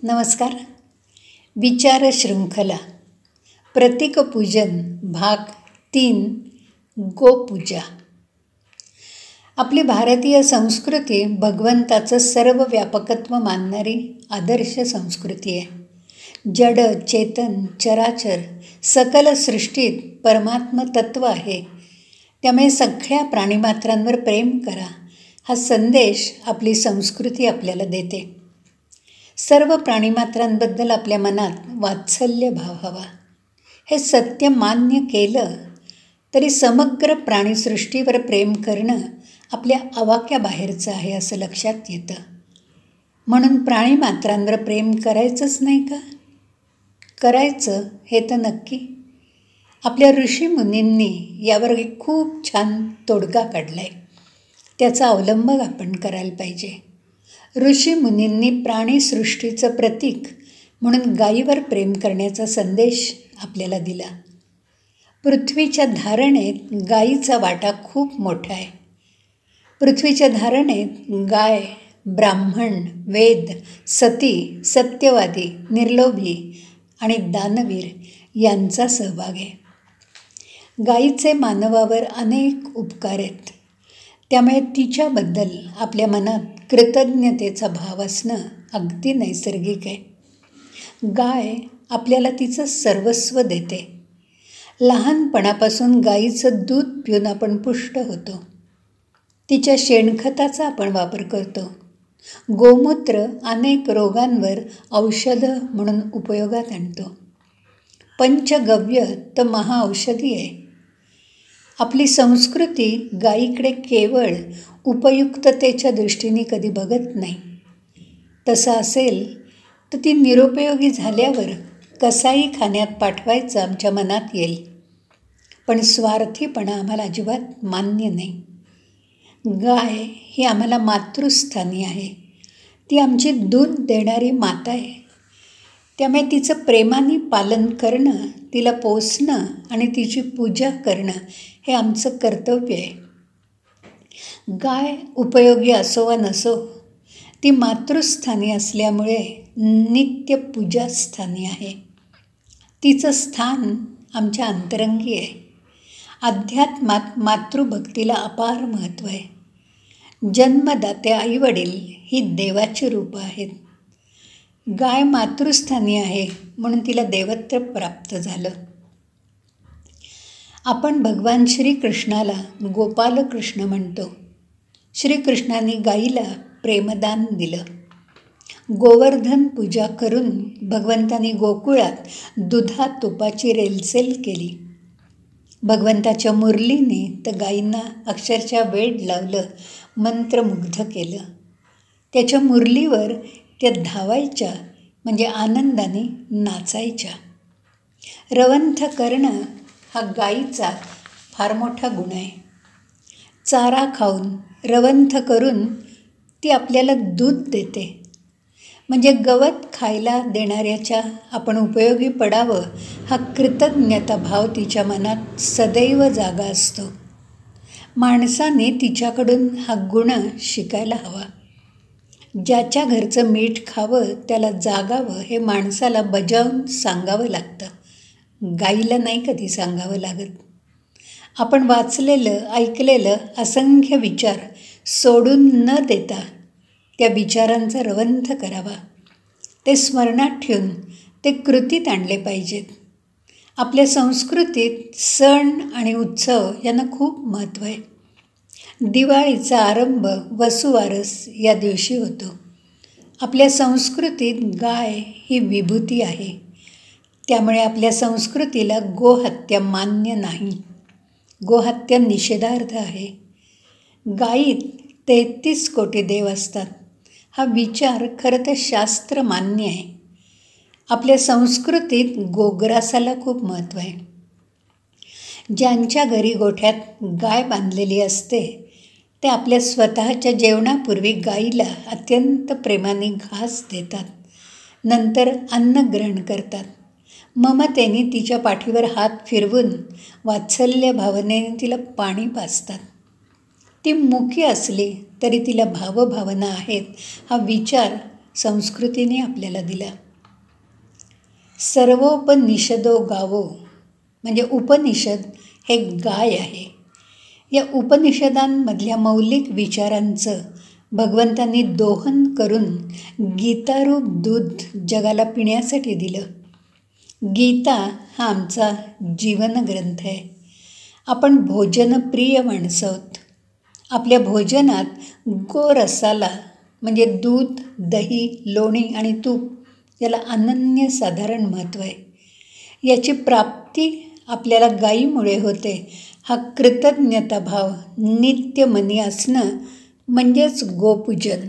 नमस्कार. विचार शृंखला प्रतीकपूजन भाग 3 गोपूजा. आपली भारतीय संस्कृती भगवंताचं सर्व व्यापकत्व मानणारी आदर्श संस्कृती आहे. जड चेतन चराचर सकल सृष्टीत परमात्म तत्व आहे. त्यामुळे सगळ्या प्राणीमात्रांवर प्रेम करा हा संदेश आपली संस्कृती आपल्याला देते. सर्व प्राणीमात्रांबद्दल आपल्या मनात वात्सल्य भाव हवा. हे सत्य मान्य केलं तरी समग्र प्राणीसृष्टीवर प्रेम करणं आपल्या आवाक्याबाहेरचं आहे असं लक्षात येतं. म्हणून प्राणीमात्रांवर प्रेम करायचंच नाही का? करायचं हे तर नक्की. आपल्या ऋषीमुनींनी यावर एक खूप छान तोडगा काढला आहे. त्याचा अवलंब आपण करायला पाहिजे. ऋषीमुनींनी प्राणीसृष्टीचं प्रतीक म्हणून गायीवर प्रेम करण्याचा संदेश आपल्याला दिला. पृथ्वीच्या धारणेत गायीचा वाटा खूप मोठा आहे. पृथ्वीच्या धारणेत गाय, ब्राह्मण, वेद, सती, सत्यवादी, निर्लोभी आणि दानवीर यांचा सहभाग आहे. गायीचे मानवावर अनेक उपकार आहेत. त्यामुळे तिच्याबद्दल आपल्या मनात कृतज्ञतेचा भाव असणं अगदी नैसर्गिक आहे. गाय आपल्याला तिचं सर्वस्व देते. लहानपणापासून गाईचं दूध पिऊन आपण पुष्ट होतो. तिच्या शेणखताचा आपण वापर करतो. गोमूत्र अनेक रोगांवर औषधं म्हणून उपयोगात आणतो. पंचगव्य तर महाऔषधी आहे. आपली संस्कृती गायीकडे केवळ उपयुक्ततेच्या दृष्टीने कधी बघत नाही. तसं असेल तर ती निरुपयोगी झाल्यावर कसाई खाण्यात पाठवायचं आमच्या मनात येईल. पण स्वार्थीपणा आम्हाला अजिबात मान्य नाही. गाय ही आम्हाला मातृस्थानी आहे. ती आमची दूध देणारी माता आहे. त्यामुळे तिचं प्रेमाने पालन करणं, तिला पोसणं आणि तिची पूजा करणं हे आमचं कर्तव्य आहे. गाय उपयोगी असो वा नसो, ती मातृस्थानी असल्यामुळे नित्य पूजास्थानी आहे. तिचं स्थान आमच्या अंतरंगी आहे. अध्यात्मात मातृभक्तीला अपार महत्त्व आहे. जन्मदाते आईवडील ही देवाची रूपं आहेत. गाय मातृस्थानी आहे म्हणून तिला देवत्व प्राप्त झालं. आपण भगवान श्रीकृष्णाला गोपालकृष्ण म्हणतो. श्रीकृष्णाने गाईला प्रेमदान दिलं. गोवर्धन पूजा करून भगवंतानी गोकुळात दुधात तुपाची रेलचेल केली. भगवंताच्या मुरलीने तर गायींना अक्षरशः वेड लावलं, मंत्रमुग्ध केलं. त्याच्या मुरलीवर त्या धावायच्या म्हणजे आनंदाने नाचायच्या. रवंथ करणं हा गायीचा फार मोठा गुण आहे. चारा खाऊन रवंथ करून ती आपल्याला दूध देते. म्हणजे गवत खायला देणाऱ्याच्या आपण उपयोगी पडावं हा कृतज्ञता भाव तिच्या मनात सदैव जागा असतो. माणसाने तिच्याकडून हा गुण शिकायला हवा. ज्याच्या घरचं मीठ खावं त्याला जागावं हे माणसाला बजावून सांगावं लागतं. गाईला नाही कधी सांगावं लागत. आपण वाचलेलं ऐकलेलं असंख्य विचार सोडून न देता त्या विचारांचा रवंथ करावा. ते स्मरणात ठेवून ते कृतीत आणले पाहिजेत. आपल्या संस्कृतीत सण आणि उत्सव यांना खूप महत्त्व आहे. दिवाळीचा आरंभ वसुवारस या दिवशी होतो. आपल्या संस्कृतीत गाय ही विभूती आहे. त्यामुळे आपल्या संस्कृतीला गोहत्या मान्य नाही. गोहत्या निषेधार्थ आहे. गायीत 33 कोटी देव असतात हा विचार खरं तर शास्त्र मान्य आहे. आपल्या संस्कृतीत गोग्रासाला खूप महत्त्व आहे. ज्यांच्या घरी गोठ्यात गाय बांधलेली असते ते आपल्या स्वतःच्या जेवणापूर्वी गाईला अत्यंत प्रेमाने घास देतात. नंतर अन्न ग्रहण करतात. ममतेने तिच्या पाठीवर हात फिरवून वात्सल्य भावनेने तिला पाणी पाजतात. ती मुकी असली तरी तिला भावभावना आहेत हा विचार संस्कृतीने आपल्याला दिला. सर्वोपनिषदो गावो म्हणजे उपनिषद हे गाय आहे. या उपनिषदांमधल्या मौलिक विचारांचं भगवंतांनी दोहन करून गीतारूप दूध जगाला पिण्यासाठी दिलं. गीता हा आमचा जीवनग्रंथ आहे. आपण भोजनप्रिय माणसं आहोत. आपल्या भोजनात गोरसाला म्हणजे दूध, दही, लोणी आणि तूप याला अनन्यसाधारण महत्त्व आहे. याची प्राप्ती आपल्याला गायीमुळे होते. हा कृतज्ञताभाव नित्य मनी असणं म्हणजेच गोपूजन.